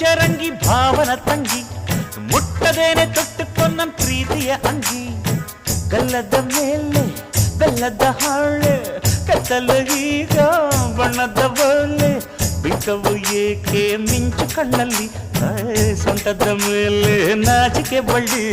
ಪಂಚರಂಗಿ ಭಾವನ ತಂಗಿ ಮುಟ್ಟದೇನೆ ತೊಟ್ಟುಕೊಂಡ ಪ್ರೀತಿಯ ಅಂಗಿ ಗಲ್ಲದ ಮೇಲೆ ಬೆಲ್ಲದ ಹಾಳೆ ಕತ್ತಲು ಈಗ ಬಣ್ಣದ ಬೋಲೆ ಬಿಟ್ಟವು ಏಕೆ ಮಿಂಚು ಕಣ್ಣಲ್ಲಿ ಸೊಂಟದ ಮೇಲೆ ನಾಚಿಕೆ ಬಳ್ಳಿ